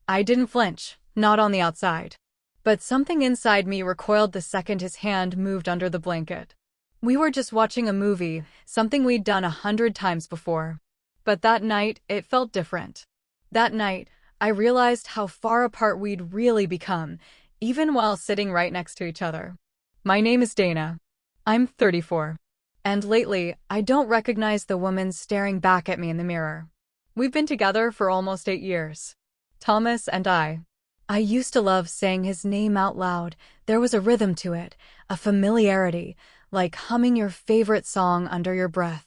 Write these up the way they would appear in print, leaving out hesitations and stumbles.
I didn't flinch, not on the outside. But something inside me recoiled the second his hand moved under the blanket. We were just watching a movie, something we'd done 100 times before. But that night, it felt different. That night, I realized how far apart we'd really become, even while sitting right next to each other. My name is Dana. I'm 34. And lately, I don't recognize the woman staring back at me in the mirror. We've been together for almost 8 years. Thomas and I. I used to love saying his name out loud. There was a rhythm to it, a familiarity, like humming your favorite song under your breath.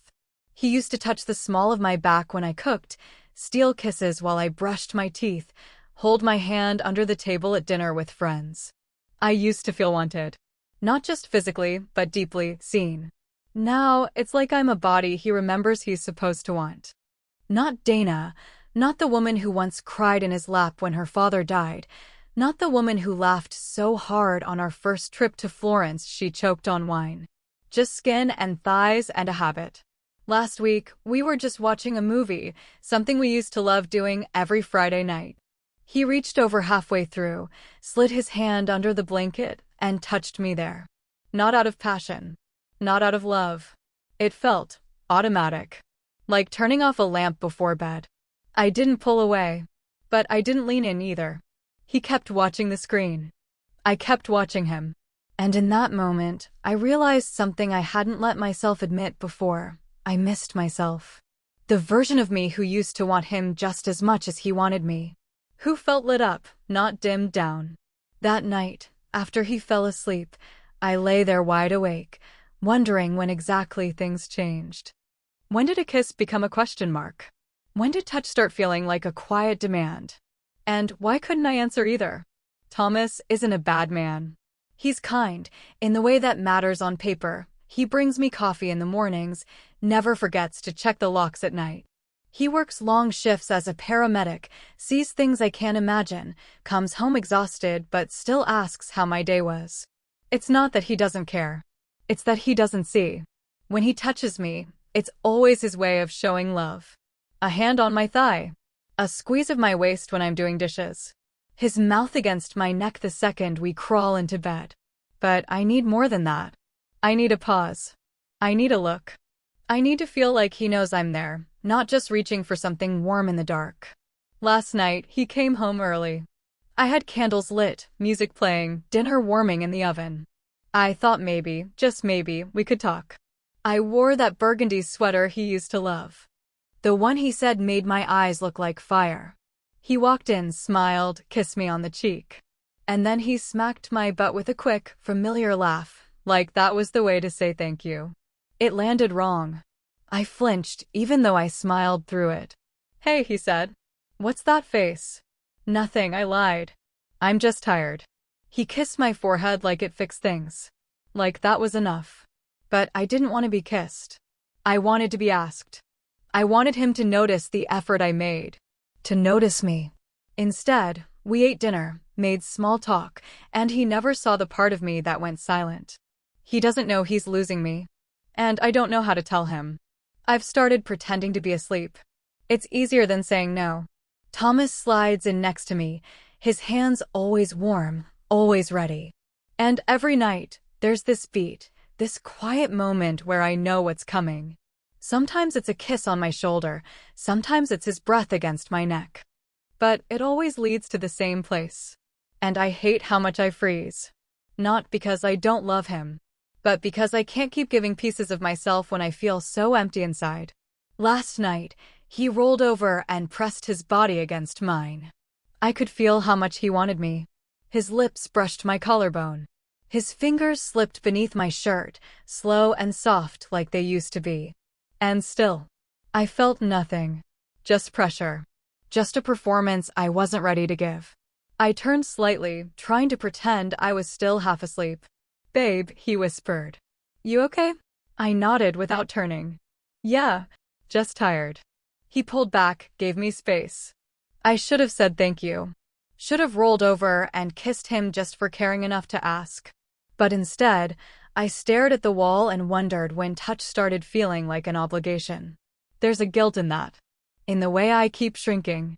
He used to touch the small of my back when I cooked, steal kisses while I brushed my teeth, hold my hand under the table at dinner with friends. I used to feel wanted. Not just physically, but deeply seen. Now, it's like I'm a body he remembers he's supposed to want. Not Dana, not the woman who once cried in his lap when her father died, not the woman who laughed so hard on our first trip to Florence she choked on wine. Just skin and thighs and a habit. Last week, we were just watching a movie, something we used to love doing every Friday night. He reached over halfway through, slid his hand under the blanket, and touched me there. Not out of passion. Not out of love. It felt automatic. Like turning off a lamp before bed. I didn't pull away. But I didn't lean in either. He kept watching the screen. I kept watching him. And in that moment, I realized something I hadn't let myself admit before. I missed myself. The version of me who used to want him just as much as he wanted me. Who felt lit up, not dimmed down. That night, after he fell asleep, I lay there wide awake, wondering when exactly things changed. When did a kiss become a question mark? When did touch start feeling like a quiet demand? And why couldn't I answer either? Thomas isn't a bad man. He's kind, in the way that matters on paper. He brings me coffee in the mornings, never forgets to check the locks at night. He works long shifts as a paramedic, sees things I can't imagine, comes home exhausted but still asks how my day was. It's not that he doesn't care. It's that he doesn't see. When he touches me, it's always his way of showing love. A hand on my thigh. A squeeze of my waist when I'm doing dishes. His mouth against my neck the second we crawl into bed. But I need more than that. I need a pause. I need a look. I need to feel like he knows I'm there, not just reaching for something warm in the dark. Last night, he came home early. I had candles lit, music playing, dinner warming in the oven. I thought maybe, just maybe, we could talk. I wore that burgundy sweater he used to love. The one he said made my eyes look like fire. He walked in, smiled, kissed me on the cheek. And then he smacked my butt with a quick, familiar laugh, like that was the way to say thank you. It landed wrong. I flinched, even though I smiled through it. Hey, he said. What's that face? Nothing, I lied. I'm just tired. He kissed my forehead like it fixed things. Like that was enough. But I didn't want to be kissed. I wanted to be asked. I wanted him to notice the effort I made. To notice me. Instead, we ate dinner, made small talk, and he never saw the part of me that went silent. He doesn't know he's losing me. And I don't know how to tell him. I've started pretending to be asleep. It's easier than saying no. Thomas slides in next to me, his hands always warm, always ready. And every night, there's this beat, this quiet moment where I know what's coming. Sometimes it's a kiss on my shoulder, sometimes it's his breath against my neck. But it always leads to the same place. And I hate how much I freeze. Not because I don't love him, but because I can't keep giving pieces of myself when I feel so empty inside. Last night, he rolled over and pressed his body against mine. I could feel how much he wanted me. His lips brushed my collarbone. His fingers slipped beneath my shirt, slow and soft like they used to be. And still, I felt nothing. Just pressure. Just a performance I wasn't ready to give. I turned slightly, trying to pretend I was still half asleep. Babe, he whispered. You okay? I nodded without turning. Yeah, just tired. He pulled back, gave me space. I should have said thank you. Should have rolled over and kissed him just for caring enough to ask. But instead, I stared at the wall and wondered when touch started feeling like an obligation. There's a guilt in that. In the way I keep shrinking.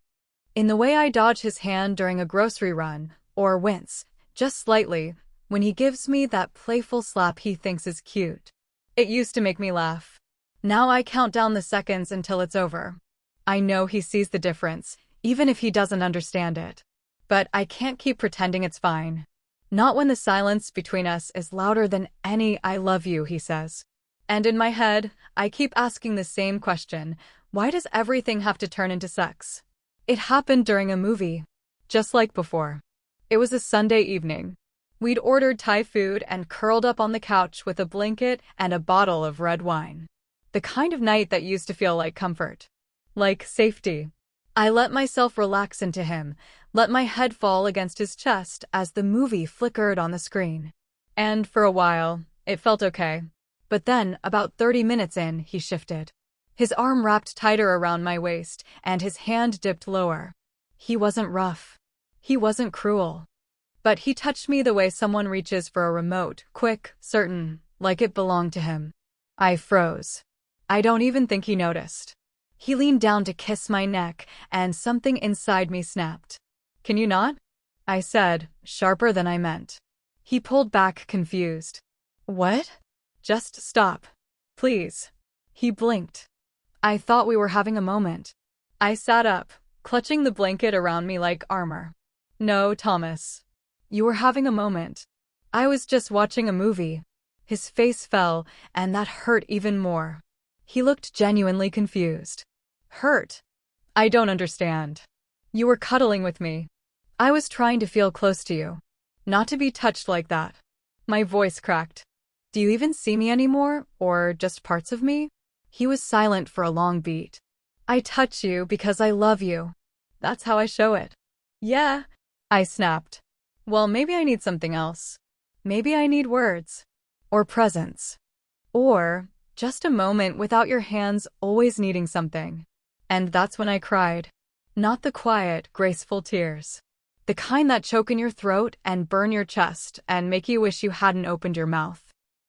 In the way I dodge his hand during a grocery run, or wince, just slightly, when he gives me that playful slap he thinks is cute. It used to make me laugh. Now I count down the seconds until it's over. I know he sees the difference, even if he doesn't understand it. But I can't keep pretending it's fine. Not when the silence between us is louder than any "I love you," he says. And in my head, I keep asking the same question: why does everything have to turn into sex? It happened during a movie. Just like before. It was a Sunday evening. We'd ordered Thai food and curled up on the couch with a blanket and a bottle of red wine. The kind of night that used to feel like comfort. Like safety. I let myself relax into him, let my head fall against his chest as the movie flickered on the screen. And for a while, it felt okay. But then, about 30 minutes in, he shifted. His arm wrapped tighter around my waist, and his hand dipped lower. He wasn't rough. He wasn't cruel. But he touched me the way someone reaches for a remote, quick, certain, like it belonged to him. I froze. I don't even think he noticed. He leaned down to kiss my neck, and something inside me snapped. "Can you not?" I said, sharper than I meant. He pulled back, confused. "What?" "Just stop. Please." He blinked. I thought we were having a moment. I sat up, clutching the blanket around me like armor. "No, Thomas. You were having a moment. I was just watching a movie." His face fell, and that hurt even more. He looked genuinely confused. "Hurt? I don't understand. You were cuddling with me. I was trying to feel close to you. Not to be touched like that." My voice cracked. "Do you even see me anymore, or just parts of me?" He was silent for a long beat. "I touch you because I love you. That's how I show it." "Yeah," I snapped. "Well, maybe I need something else. Maybe I need words. Or presence. Or just a moment without your hands always needing something." And that's when I cried. Not the quiet, graceful tears. The kind that choke in your throat and burn your chest and make you wish you hadn't opened your mouth.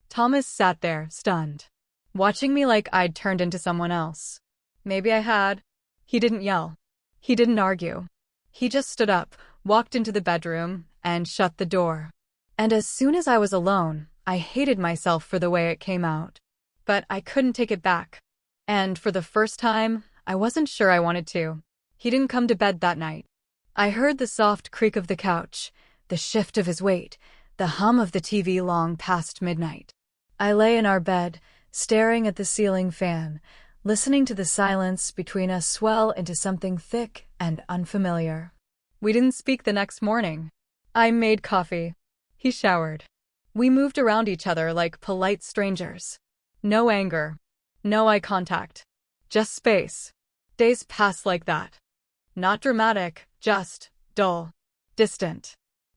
Thomas sat there, stunned. Watching me like I'd turned into someone else. Maybe I had. He didn't yell. He didn't argue. He just stood up, walked into the bedroom, and shut the door. And as soon as I was alone, I hated myself for the way it came out. But I couldn't take it back. And for the first time, I wasn't sure I wanted to. He didn't come to bed that night. I heard the soft creak of the couch, the shift of his weight, the hum of the TV long past midnight. I lay in our bed, staring at the ceiling fan, listening to the silence between us swell into something thick and unfamiliar. We didn't speak the next morning. I made coffee. He showered. We moved around each other like polite strangers. No anger. No eye contact. Just space. Days passed like that. Not dramatic, just dull. Distant.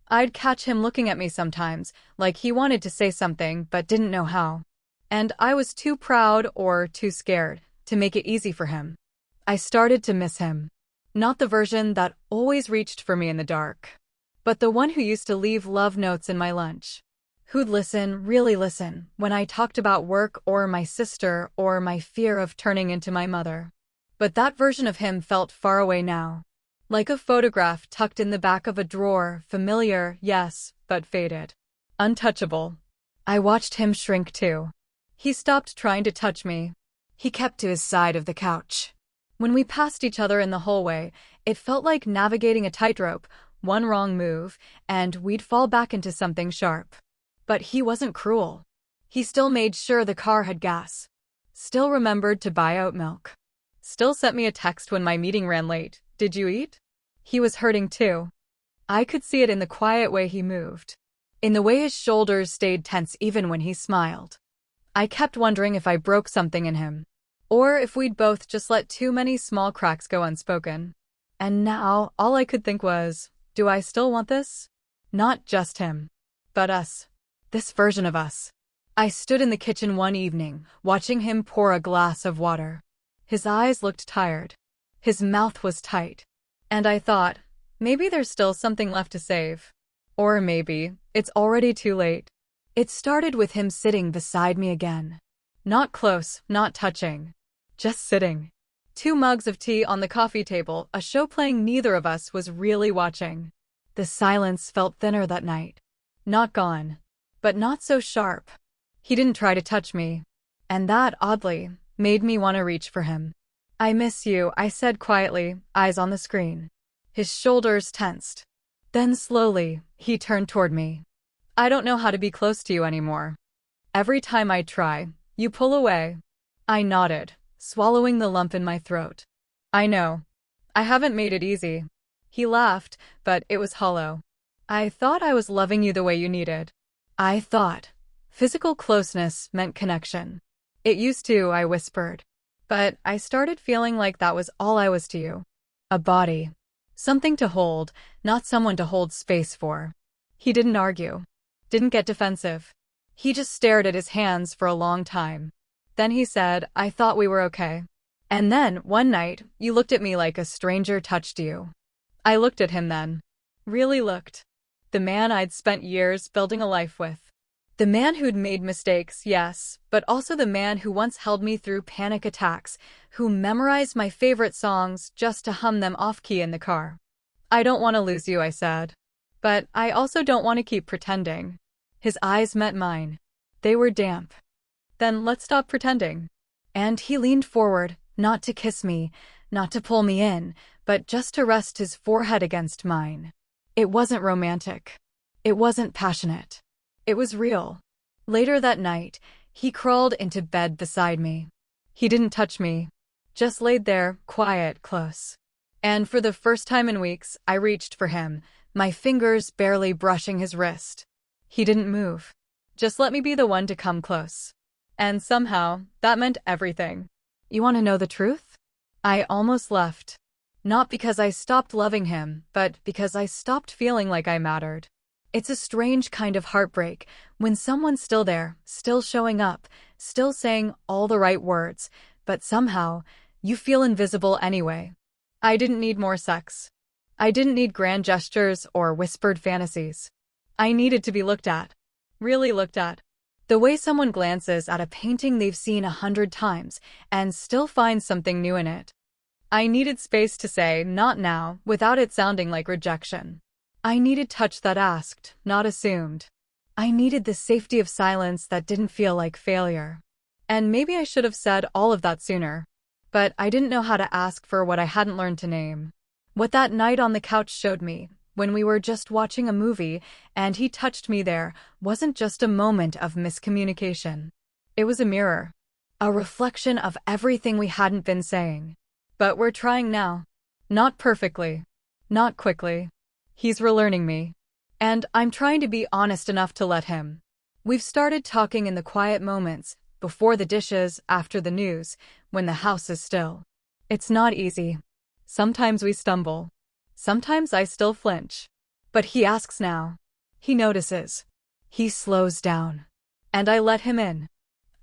I'd catch him looking at me sometimes, like he wanted to say something but didn't know how. And I was too proud or too scared to make it easy for him. I started to miss him. Not the version that always reached for me in the dark, but the one who used to leave love notes in my lunch. Who'd listen, really listen, when I talked about work or my sister or my fear of turning into my mother. But that version of him felt far away now. Like a photograph tucked in the back of a drawer, familiar, yes, but faded. Untouchable. I watched him shrink too. He stopped trying to touch me. He kept to his side of the couch. When we passed each other in the hallway, it felt like navigating a tightrope, one wrong move, and we'd fall back into something sharp. But he wasn't cruel. He still made sure the car had gas. Still remembered to buy out milk. Still sent me a text when my meeting ran late. "Did you eat?" He was hurting too. I could see it in the quiet way he moved. In the way his shoulders stayed tense even when he smiled. I kept wondering if I broke something in him. Or if we'd both just let too many small cracks go unspoken. And now, all I could think was, do I still want this? Not just him. But us. This version of us. I stood in the kitchen one evening, watching him pour a glass of water. His eyes looked tired. His mouth was tight. And I thought, maybe there's still something left to save. Or maybe, it's already too late. It started with him sitting beside me again. Not close, not touching. Just sitting. 2 mugs of tea on the coffee table, a show playing neither of us was really watching. The silence felt thinner that night. Not gone, but not so sharp. He didn't try to touch me, and that, oddly, made me want to reach for him. "I miss you," I said quietly, eyes on the screen. His shoulders tensed. Then slowly, he turned toward me. "I don't know how to be close to you anymore. Every time I try, you pull away." I nodded, swallowing the lump in my throat. "I know. I haven't made it easy." He laughed, but it was hollow. "I thought I was loving you the way you needed. I thought physical closeness meant connection. It used to," I whispered. "But I started feeling like that was all I was to you. A body. Something to hold, not someone to hold space for." He didn't argue. Didn't get defensive. He just stared at his hands for a long time. Then he said, "I thought we were okay. And then, one night, you looked at me like a stranger touched you." I looked at him then. Really looked. The man I'd spent years building a life with. The man who'd made mistakes, yes, but also the man who once held me through panic attacks, who memorized my favorite songs just to hum them off-key in the car. "I don't want to lose you," I said. "But I also don't want to keep pretending." His eyes met mine. They were damp. "Then let's stop pretending." And he leaned forward, not to kiss me, not to pull me in, but just to rest his forehead against mine. It wasn't romantic. It wasn't passionate. It was real. Later that night, he crawled into bed beside me. He didn't touch me. Just laid there, quiet, close. And for the first time in weeks, I reached for him, my fingers barely brushing his wrist. He didn't move. Just let me be the one to come close. And somehow, that meant everything. You want to know the truth? I almost left. Not because I stopped loving him, but because I stopped feeling like I mattered. It's a strange kind of heartbreak when someone's still there, still showing up, still saying all the right words, but somehow, you feel invisible anyway. I didn't need more sex. I didn't need grand gestures or whispered fantasies. I needed to be looked at. Really looked at. The way someone glances at a painting they've seen 100 times and still finds something new in it. I needed space to say, "Not now," without it sounding like rejection. I needed touch that asked, not assumed. I needed the safety of silence that didn't feel like failure. And maybe I should have said all of that sooner. But I didn't know how to ask for what I hadn't learned to name. What that night on the couch showed me, when we were just watching a movie and he touched me there, wasn't just a moment of miscommunication. It was a mirror. A reflection of everything we hadn't been saying. But we're trying now. Not perfectly. Not quickly. He's relearning me. And I'm trying to be honest enough to let him. We've started talking in the quiet moments, before the dishes, after the news, when the house is still. It's not easy. Sometimes we stumble. Sometimes I still flinch. But he asks now. He notices. He slows down. And I let him in.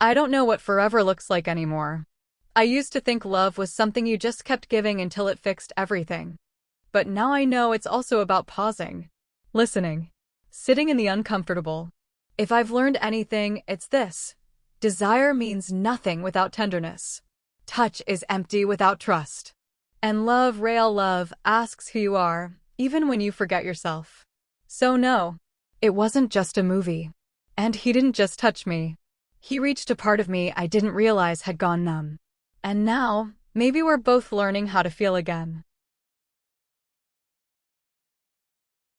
I don't know what forever looks like anymore. I used to think love was something you just kept giving until it fixed everything. But now I know it's also about pausing. Listening. Sitting in the uncomfortable. If I've learned anything, it's this. Desire means nothing without tenderness. Touch is empty without trust. And love, real love, asks who you are, even when you forget yourself. So no, it wasn't just a movie. And he didn't just touch me. He reached a part of me I didn't realize had gone numb. And now, maybe we're both learning how to feel again.